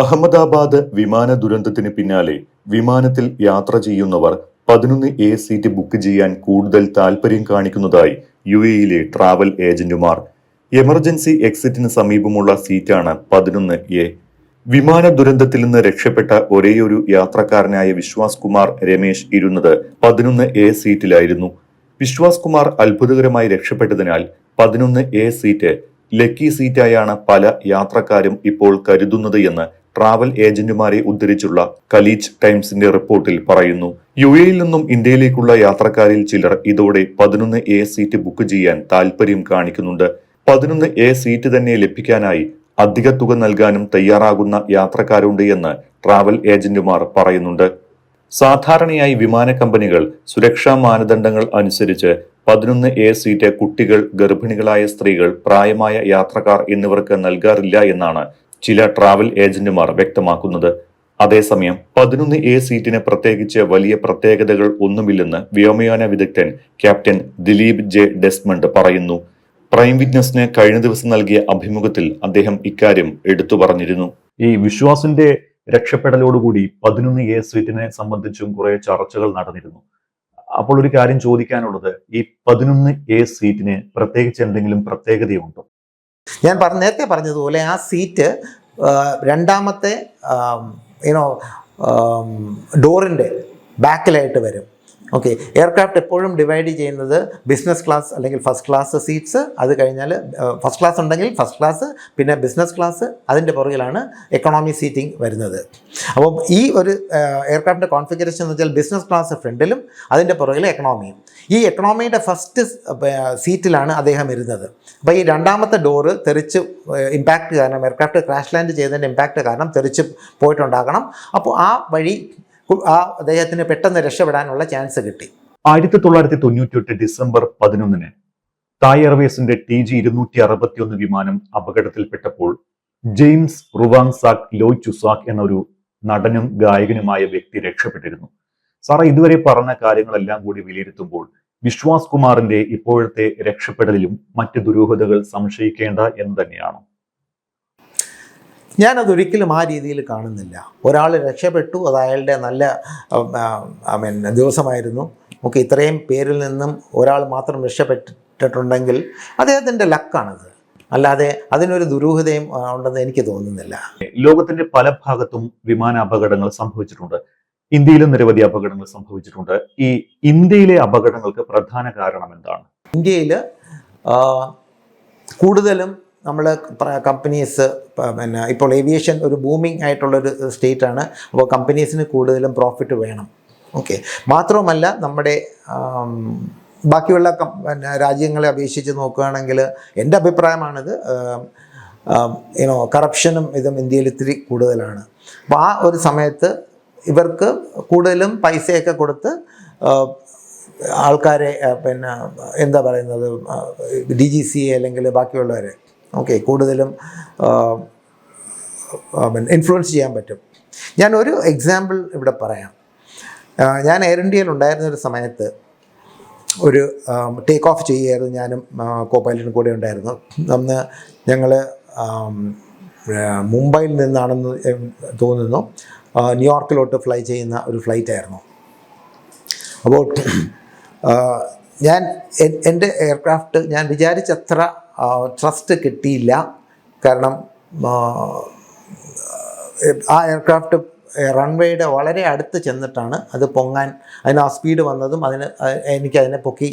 അഹമ്മദാബാദ് വിമാന ദുരന്തത്തിന് പിന്നാലെ വിമാനത്തിൽ യാത്ര ചെയ്യുന്നവർ 11A സീറ്റ് ബുക്ക് ചെയ്യാൻ കൂടുതൽ താൽപര്യം കാണിക്കുന്നതായി യുഎഇയിലെ ട്രാവൽ ഏജന്റുമാർ. എമർജൻസി എക്സിറ്റിന് സമീപമുള്ള സീറ്റാണ് 11A. വിമാന ദുരന്തത്തിൽ നിന്ന് രക്ഷപ്പെട്ട ഒരേയൊരു യാത്രക്കാരനായ വിശ്വാസ് കുമാർ രമേശ് ഇരുന്നത് 11A സീറ്റിലായിരുന്നു. വിശ്വാസ് കുമാർ അത്ഭുതകരമായി രക്ഷപ്പെട്ടതിനാൽ 11A സീറ്റ് ലക്കി സീറ്റായാണ് പല യാത്രക്കാരും ഇപ്പോൾ കരുതുന്നത് എന്ന് ട്രാവൽ ഏജന്റുമാരെ ഉദ്ധരിച്ചുള്ള ഖലീജ് ടൈംസിന്റെ റിപ്പോർട്ടിൽ പറയുന്നു. യുഎഇയിൽ നിന്നും ഇന്ത്യയിലേക്കുള്ള യാത്രക്കാരിൽ ചിലർ ഇതോടെ 11A സീറ്റ് ബുക്ക് ചെയ്യാൻ താൽപര്യം കാണിക്കുന്നുണ്ട്. 11A സീറ്റ് തന്നെ ലഭിക്കാനായി അധിക തുക നൽകാനും തയ്യാറാകുന്ന യാത്രക്കാരുണ്ട് എന്ന് ട്രാവൽ ഏജന്റുമാർ പറയുന്നുണ്ട്. സാധാരണയായി വിമാന കമ്പനികൾ സുരക്ഷാ മാനദണ്ഡങ്ങൾ അനുസരിച്ച് 11A സീറ്റ് കുട്ടികൾ, ഗർഭിണികളായ സ്ത്രീകൾ, പ്രായമായ യാത്രക്കാർ എന്നിവർക്ക് നൽകാറില്ല എന്നാണ് ചില ട്രാവൽ ഏജന്റുമാർ വ്യക്തമാക്കുന്നത്. അതേസമയം 11A സീറ്റിന് പ്രത്യേകിച്ച് വലിയ പ്രത്യേകതകൾ ഒന്നുമില്ലെന്ന് വ്യോമയാന വിദഗ്ധൻ ക്യാപ്റ്റൻ ദിലീപ് ജെ ഡെസ്മണ്ട് പറയുന്നു. പ്രൈം വിറ്റ്നസിന് കഴിഞ്ഞ ദിവസം നൽകിയ അഭിമുഖത്തിൽ അദ്ദേഹം ഇക്കാര്യം എടുത്തു പറഞ്ഞിരുന്നു. ഈ വിശ്വാസിന്റെ രക്ഷപ്പെടലോടുകൂടി 11A സീറ്റിനെ സംബന്ധിച്ചും കുറെ ചർച്ചകൾ നടന്നിരുന്നു. അപ്പോൾ ഒരു കാര്യം ചോദിക്കാനുള്ളത്, ഈ 11A സീറ്റിന് പ്രത്യേകിച്ച് എന്തെങ്കിലും പ്രത്യേകതയുണ്ടോ? ഞാൻ നേരത്തെ പറഞ്ഞതുപോലെ ആ സീറ്റ് രണ്ടാമത്തെ ഡോറിൻ്റെ ബാക്കിലായിട്ട് വരും. ഓക്കെ, എയർക്രാഫ്റ്റ് എപ്പോഴും ഡിവൈഡ് ചെയ്യുന്നത് ബിസിനസ് ക്ലാസ് അല്ലെങ്കിൽ ഫസ്റ്റ് ക്ലാസ് സീറ്റ്സ്, അത് കഴിഞ്ഞാൽ ഫസ്റ്റ് ക്ലാസ് ഉണ്ടെങ്കിൽ ഫസ്റ്റ് ക്ലാസ്, പിന്നെ ബിസിനസ് ക്ലാസ്, അതിൻ്റെ പുറകിലാണ് എക്കണോമി സീറ്റിംഗ് വരുന്നത്. അപ്പോൾ ഈ ഒരു എയർക്രാഫ്റ്റിൻ്റെ കോൺഫിഗറേഷൻ എന്ന് വെച്ചാൽ ബിസിനസ് ക്ലാസ് ഫ്രണ്ടിലും അതിൻ്റെ പുറകിൽ എക്കണോമിയും. ഈ എക്കണോമിയുടെ ഫസ്റ്റ് സീറ്റിലാണ് അദ്ദേഹം ഇരുന്നത്. അപ്പോൾ ഈ രണ്ടാമത്തെ ഡോറ് തെറിച്ച് ഇമ്പാക്റ്റ് കാരണം, എയർക്രാഫ്റ്റ് ക്രാഷ് ലാൻഡ് ചെയ്തതിൻ്റെ ഇമ്പാക്റ്റ് കാരണം തെറിച്ച് പോയിട്ടുണ്ടാകണം. അപ്പോൾ ആ വഴി അദ്ദേഹത്തിന് പെട്ടെന്ന് രക്ഷപ്പെടാനുള്ള ചാൻസ് കിട്ടി. 1998 ഡിസംബർ 11 തായ് എയർവേസിന്റെ TG-261 വിമാനം അപകടത്തിൽപ്പെട്ടപ്പോൾ ജെയിംസ് റുവാങ്സാക് ലോയ് ചുസാക് എന്നൊരു നടനും ഗായകനുമായ വ്യക്തി രക്ഷപ്പെട്ടിരുന്നു. സാറ, ഇതുവരെ പറഞ്ഞ കാര്യങ്ങളെല്ലാം കൂടി വിലയിരുത്തുമ്പോൾ വിശ്വാസ് കുമാറിന്റെ ഇപ്പോഴത്തെ രക്ഷപ്പെടലിലും മറ്റ് ദുരൂഹതകൾ സംശയിക്കേണ്ട എന്ന് തന്നെയാണ്. ഞാനതൊരിക്കലും ആ രീതിയിൽ കാണുന്നില്ല. ഒരാൾ രക്ഷപ്പെട്ടു, അത് അയാളുടെ നല്ല ദിവസമായിരുന്നു. ഓക്കെ, ഇത്രയും പേരിൽ നിന്നും ഒരാൾ മാത്രം രക്ഷപ്പെട്ടിട്ടുണ്ടെങ്കിൽ അദ്ദേഹത്തിൻ്റെ ലക്കാണത്, അല്ലാതെ അതിനൊരു ദുരൂഹതയും ഉണ്ടെന്ന് എനിക്ക് തോന്നുന്നില്ല. ലോകത്തിന്റെ പല ഭാഗത്തും വിമാന അപകടങ്ങൾ സംഭവിച്ചിട്ടുണ്ട്. ഇന്ത്യയിലും നിരവധി അപകടങ്ങൾ സംഭവിച്ചിട്ടുണ്ട്. ഈ ഇന്ത്യയിലെ അപകടങ്ങൾക്ക് പ്രധാന കാരണം എന്താണ്? ഇന്ത്യയിൽ കൂടുതലും നമ്മൾ കമ്പനീസ്, പിന്നെ ഇപ്പോൾ ഏവിയേഷൻ ഒരു ബൂമിംഗ് ആയിട്ടുള്ളൊരു സ്റ്റേറ്റാണ്. അപ്പോൾ കമ്പനീസിന് കൂടുതലും പ്രോഫിറ്റ് വേണം. ഓക്കെ, മാത്രവുമല്ല നമ്മുടെ ബാക്കിയുള്ള രാജ്യങ്ങളെ അപേക്ഷിച്ച് നോക്കുകയാണെങ്കിൽ എൻ്റെ അഭിപ്രായമാണിത്, കറപ്ഷനും ഇതും ഇന്ത്യയിൽ ഇത്തിരി കൂടുതലാണ്. അപ്പോൾ ആ ഒരു സമയത്ത് ഇവർക്ക് കൂടുതലും പൈസയൊക്കെ കൊടുത്ത് ആൾക്കാരെ, പിന്നെ എന്താ പറയുന്നത്, DGCA അല്ലെങ്കിൽ ബാക്കിയുള്ളവരെ കൂടുതലും ഇൻഫ്ലുവൻസ് ചെയ്യാൻ പറ്റും. ഞാനൊരു എക്സാമ്പിൾ ഇവിടെ പറയാം. ഞാൻ എയർ ഇന്ത്യയിൽ ഉണ്ടായിരുന്നൊരു സമയത്ത് ഒരു ടേക്ക് ഓഫ് ചെയ്യുകയായിരുന്നു. ഞാനും കോ പൈലറ്റും കൂടെ ഉണ്ടായിരുന്നു. അന്ന് ഞങ്ങൾ മുംബൈയിൽ നിന്നാണെന്ന് തോന്നുന്നു ന്യൂയോർക്കിലോട്ട് ഫ്ലൈ ചെയ്യുന്ന ഒരു ഫ്ലൈറ്റായിരുന്നു. അപ്പോൾ എൻ്റെ എയർക്രാഫ്റ്റ് ഞാൻ വിചാരിച്ചത്ര ട്രസ്റ്റ് കിട്ടിയില്ല. കാരണം ആ എയർക്രാഫ്റ്റ് റൺവേയുടെ വളരെ അടുത്ത് ചെന്നിട്ടാണ് അത് പൊങ്ങാൻ, അതിന് ആ സ്പീഡ് വന്നതും എനിക്കതിനെ പൊക്കി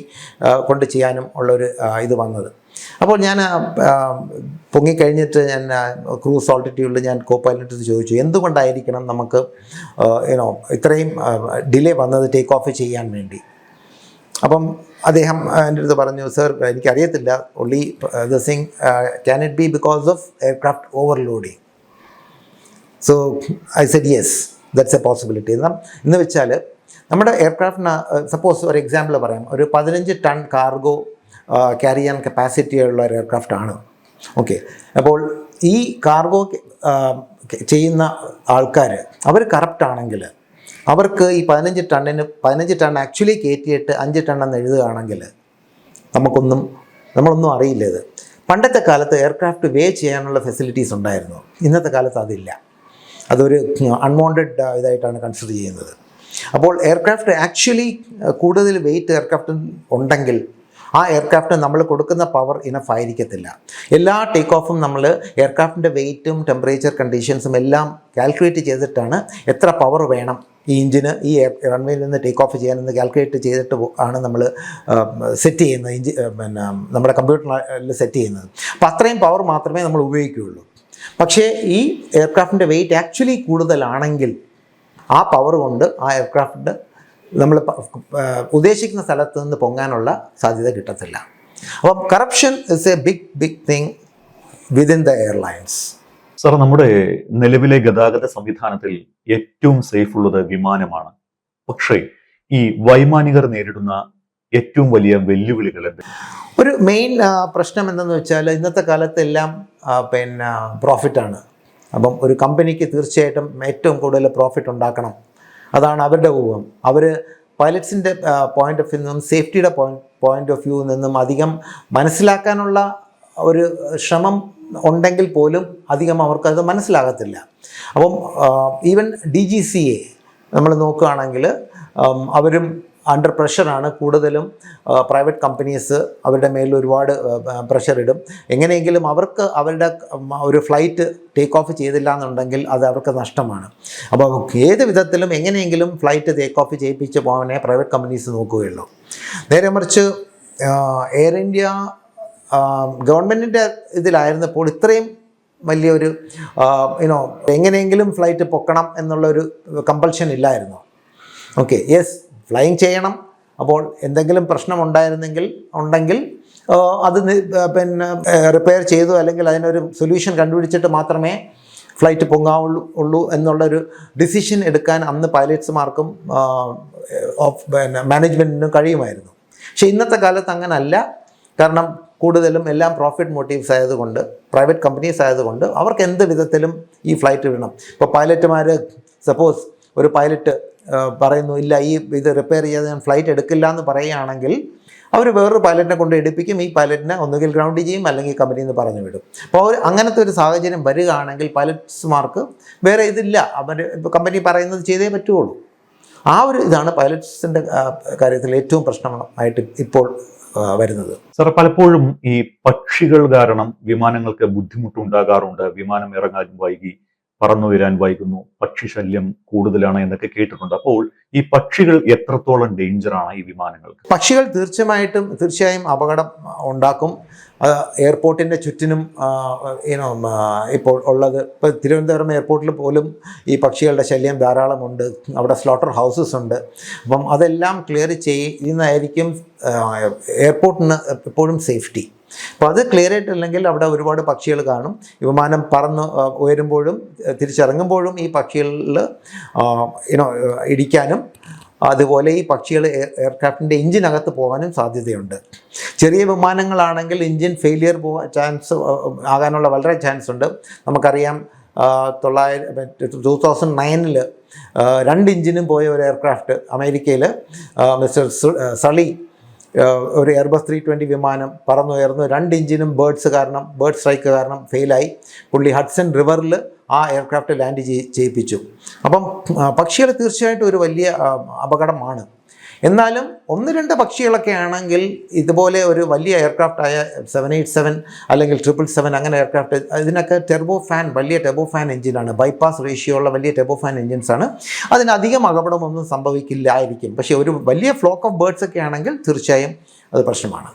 കൊണ്ട് ചെയ്യാനും ഉള്ളൊരു ഇത് വന്നത്. അപ്പോൾ ഞാൻ പൊങ്ങിക്കഴിഞ്ഞിട്ട് ഞാൻ ക്രൂസ് ഓൾട്ടിറ്റ്യൂഡിൽ ഞാൻ കോ പൈലറ്റ് ചോദിച്ചു, എന്തുകൊണ്ടായിരിക്കണം നമുക്ക് ഇത്രയും ഡിലേ വന്നത് ടേക്ക് ഓഫ് ചെയ്യാൻ വേണ്ടി. അപ്പം അദ്ദേഹം എൻ്റെ അടുത്ത് പറഞ്ഞു, സർ എനിക്കറിയത്തില്ല, only this thing can it be because of aircraft overloading. So I said yes, that's A possibility. എന്ന് വെച്ചാൽ നമ്മുടെ എയർക്രാഫ്റ്റിന് സപ്പോസ് ഒരു എക്സാമ്പിൾ പറയാം, ഒരു 15 ടൺ കാർഗോ ക്യാരി ചെയ്യാൻ കപ്പാസിറ്റിയുള്ള ഒരു എയർക്രാഫ്റ്റാണ്. ഓക്കെ, അപ്പോൾ ഈ കാർഗോ ചെയ്യുന്ന ആൾക്കാർ അവർ കറപ്റ്റാണെങ്കിൽ അവർക്ക് ഈ 15 ടൺ ആക്ച്വലി കയറ്റിയിട്ട് 5 ടൺ എന്ന് എഴുതുകയാണെങ്കിൽ നമ്മളൊന്നും അറിയില്ല. ഇത് പണ്ടത്തെ കാലത്ത് എയർക്രാഫ്റ്റ് വേ ചെയ്യാനുള്ള ഫെസിലിറ്റീസ് ഉണ്ടായിരുന്നു, ഇന്നത്തെ കാലത്ത് അതില്ല. അതൊരു അൺവാണ്ടഡ് ഇതായിട്ടാണ് കൺസിഡർ ചെയ്യുന്നത്. അപ്പോൾ എയർക്രാഫ്റ്റ് ആക്ച്വലി കൂടുതൽ വെയിറ്റ് എയർക്രാഫ്റ്റ് ഉണ്ടെങ്കിൽ ആ എയർക്രാഫ്റ്റിന് നമ്മൾ കൊടുക്കുന്ന പവർ ഇനഫ് ആയിരിക്കത്തില്ല. എല്ലാ ടേക്ക് ഓഫും നമ്മൾ എയർക്രാഫ്റ്റിൻ്റെ വെയിറ്റും ടെമ്പറേച്ചർ കണ്ടീഷൻസും എല്ലാം കാൽക്കുലേറ്റ് ചെയ്തിട്ടാണ് എത്ര പവർ വേണം ഈ എഞ്ചിന് ഈ റൺവേയിൽ നിന്ന് ടേക്ക് ഓഫ് ചെയ്യാനെന്ന് കാൽക്കുലേറ്റ് ചെയ്തിട്ട് ആണ് നമ്മൾ സെറ്റ് ചെയ്യുന്നത്, പിന്നെ നമ്മുടെ കമ്പ്യൂട്ടറിൽ സെറ്റ് ചെയ്യുന്നത്. അപ്പോൾ അത്രയും പവർ മാത്രമേ നമ്മൾ ഉപയോഗിക്കുകയുള്ളൂ. പക്ഷേ ഈ എയർക്രാഫ്റ്റിൻ്റെ വെയിറ്റ് ആക്ച്വലി കൂടുതലാണെങ്കിൽ ആ പവർ കൊണ്ട് ആ എയർക്രാഫ്റ്റ് നമ്മൾ ഉദ്ദേശിക്കുന്ന സ്ഥലത്ത് നിന്ന് പൊങ്ങാനുള്ള സാധ്യത കിട്ടത്തില്ല. അപ്പം corruption is a big thing within the airlines. Sir, നമ്മുടെ നിലവിലെ ഗതാഗത സംവിധാനത്തിൽ ഏറ്റവും സേഫ് ഉള്ളത് വിമാനമാണ്. പക്ഷേ ഈ വൈമാനികർ നേരിടുന്ന ഏറ്റവും വലിയ വെല്ലുവിളികൾ എന്ത്? ഒരു മെയിൻ പ്രശ്നം എന്തെന്ന് വെച്ചാൽ ഇന്നത്തെ കാലത്തെല്ലാം പിന്നെ പ്രോഫിറ്റാണ്. അപ്പം ഒരു കമ്പനിക്ക് തീർച്ചയായിട്ടും ഏറ്റവും കൂടുതൽ പ്രോഫിറ്റ് ഉണ്ടാക്കണം, അതാണ് അവരുടെ ഊഹം. അവർ പൈലറ്റ്സിൻ്റെ പോയിൻ്റ് ഓഫ് വ്യൂ നിന്നും സേഫ്റ്റിയുടെ പോയിൻ്റ് ഓഫ് വ്യൂ നിന്നും അധികം മനസ്സിലാക്കാനുള്ള ഒരു ശ്രമം ഉണ്ടെങ്കിൽ പോലും അധികം അവർക്കത് മനസ്സിലാകത്തില്ല. അപ്പം ഈവൻ DGCA നമ്മൾ നോക്കുകയാണെങ്കിൽ അവരും അണ്ടർ പ്രഷറാണ്. കൂടുതലും പ്രൈവറ്റ് കമ്പനീസ് അവരുടെ മേലിൽ ഒരുപാട് പ്രഷർ ഇടും. എങ്ങനെയെങ്കിലും അവർക്ക് അവരുടെ ഒരു ഫ്ലൈറ്റ് ടേക്ക് ഓഫ് ചെയ്തില്ല എന്നുണ്ടെങ്കിൽ അത് അവർക്ക് നഷ്ടമാണ്. അപ്പോൾ ഏത് വിധത്തിലും എങ്ങനെയെങ്കിലും ഫ്ലൈറ്റ് ടേക്ക് ഓഫ് ചെയ്യിപ്പിച്ച് പോകാനേ പ്രൈവറ്റ് കമ്പനീസ് നോക്കുകയുള്ളൂ. നേരെ മറിച്ച് എയർ ഇന്ത്യ ഗവൺമെൻറ്റിൻ്റെ ഇതിലായിരുന്നപ്പോൾ ഇത്രയും വലിയൊരു എങ്ങനെയെങ്കിലും ഫ്ലൈറ്റ് പൊക്കണം എന്നുള്ളൊരു കമ്പൽഷൻ ഇല്ലായിരുന്നു. ഓക്കെ, യെസ്, ഫ്ലൈയിങ് ചെയ്യണം. അപ്പോൾ എന്തെങ്കിലും പ്രശ്നം ഉണ്ടെങ്കിൽ അത് പിന്നെ റിപ്പയർ ചെയ്തു അല്ലെങ്കിൽ അതിനൊരു സൊല്യൂഷൻ കണ്ടുപിടിച്ചിട്ട് മാത്രമേ ഫ്ലൈറ്റ് പൊങ്ങാവുള്ളൂ എന്നുള്ളൊരു ഡിസിഷൻ എടുക്കാൻ അന്ന് പൈലറ്റ്സുമാർക്കും പിന്നെ മാനേജ്മെൻറ്റിനും കഴിയുമായിരുന്നു. പക്ഷേ ഇന്നത്തെ കാലത്ത് അങ്ങനല്ല. കാരണം കൂടുതലും എല്ലാം പ്രോഫിറ്റ് മോട്ടീവ്സ് ആയതുകൊണ്ട്, പ്രൈവറ്റ് കമ്പനീസ് ആയതുകൊണ്ട് അവർക്ക് എന്ത് വിധത്തിലും ഈ ഫ്ലൈറ്റ് വിടണം. ഇപ്പോൾ പൈലറ്റുമാർ സപ്പോസ് ഒരു പൈലറ്റ് പറയുന്നു ഇല്ല ഈ ഇത് റിപ്പയർ ചെയ്യാതെ ഞാൻ ഫ്ലൈറ്റ് എടുക്കില്ല എന്ന് പറയുകയാണെങ്കിൽ അവർ വേറൊരു പൈലറ്റിനെ കൊണ്ട് എടുപ്പിക്കും. ഈ പൈലറ്റിനെ ഒന്നുകിൽ ഗ്രൗണ്ട് ചെയ്യും അല്ലെങ്കിൽ കമ്പനിയിൽ നിന്ന് പറഞ്ഞു വിടും. അപ്പോൾ അങ്ങനത്തെ ഒരു സാഹചര്യം വരികയാണെങ്കിൽ പൈലറ്റ്സ്മാർക്ക് വേറെ ഇതില്ല, അവർ ഇപ്പോൾ കമ്പനി പറയുന്നത് ചെയ്തേ പറ്റുള്ളൂ. ആ ഒരു ഇതാണ് പൈലറ്റ്സിൻ്റെ കാര്യത്തിൽ ഏറ്റവും പ്രശ്നമായിട്ട് ഇപ്പോൾ വരുന്നത്. സാർ, പലപ്പോഴും ഈ പക്ഷികൾ കാരണം വിമാനങ്ങൾക്ക് ബുദ്ധിമുട്ടുണ്ടാകാറുണ്ട്. വിമാനം ഇറങ്ങാൻ വൈകി, പറന്നു വരാൻ വൈകുന്നു, പക്ഷി ശല്യം കൂടുതലാണ് എന്നൊക്കെ കേട്ടിട്ടുണ്ട്. അപ്പോൾ ഈ പക്ഷികൾ എത്രത്തോളം ഡേഞ്ചറാണ് ഈ വിമാനങ്ങൾക്ക്? പക്ഷികൾ തീർച്ചയായും അപകടം ഉണ്ടാക്കും. എയർപോർട്ടിൻ്റെ ചുറ്റിനും ഇപ്പോൾ ഉള്ളത്, ഇപ്പോൾ തിരുവനന്തപുരം എയർപോർട്ടിൽ പോലും ഈ പക്ഷികളുടെ ശല്യം ധാരാളമുണ്ട്. അവിടെ സ്ലോട്ടർ ഹൗസസ് ഉണ്ട്. അപ്പം അതെല്ലാം ക്ലിയർ ചെയ്യുന്നതായിരിക്കും എയർപോർട്ടിന് എപ്പോഴും സേഫ്റ്റി. അപ്പോൾ അത് ക്ലിയർ ആയിട്ടില്ലെങ്കിൽ അവിടെ ഒരുപാട് പക്ഷികൾ കാണും. വിമാനം പറന്ന് ഉയരുമ്പോഴും തിരിച്ചിറങ്ങുമ്പോഴും ഈ പക്ഷികളിൽ ഇടിക്കാനും അതുപോലെ ഈ പക്ഷികൾ എയർക്രാഫ്റ്റിൻ്റെ എഞ്ചിനകത്ത് പോകാനും സാധ്യതയുണ്ട്. ചെറിയ വിമാനങ്ങളാണെങ്കിൽ എഞ്ചിൻ ഫെയിലിയർ ആകാനുള്ള വളരെ ചാൻസ് ഉണ്ട്. നമുക്കറിയാം 2009 2 എഞ്ചിനും പോയ ഒരു എയർക്രാഫ്റ്റ് അമേരിക്കയിൽ മിസ്റ്റർ സളി ഒരു എയർബസ് 320 വിമാനം പറന്നുയർന്നു. 2 എഞ്ചിനും ബേർഡ് സ്ട്രൈക്ക് കാരണം ഫെയിലായി. പുള്ളി ഹഡ്സൺ റിവറിൽ ആ എയർക്രാഫ്റ്റ് ലാൻഡ് ചെയ്യിപ്പിച്ചു. അപ്പം പക്ഷികൾ തീർച്ചയായിട്ടും ഒരു വലിയ അപകടമാണ്. എന്നാലും 1-2 പക്ഷികളൊക്കെ ആണെങ്കിൽ ഇതുപോലെ ഒരു വലിയ എയർക്രാഫ്റ്റായ 787 അല്ലെങ്കിൽ 777 അങ്ങനെ എയർക്രാഫ്റ്റ്, ഇതിനൊക്കെ വലിയ ടെർബോഫാൻ എഞ്ചിനാണ്, ബൈപ്പാസ് റേഷ്യോ ഉള്ള വലിയ ടെർബോഫാൻ എഞ്ചിൻസാണ്. അതിനധികം അപകടമൊന്നും സംഭവിക്കില്ലായിരിക്കും. പക്ഷേ ഒരു വലിയ ഫ്ലോക്ക് ഓഫ് ബേർഡ്സ് ഒക്കെ ആണെങ്കിൽ തീർച്ചയായും അത് പ്രശ്നമാണ്.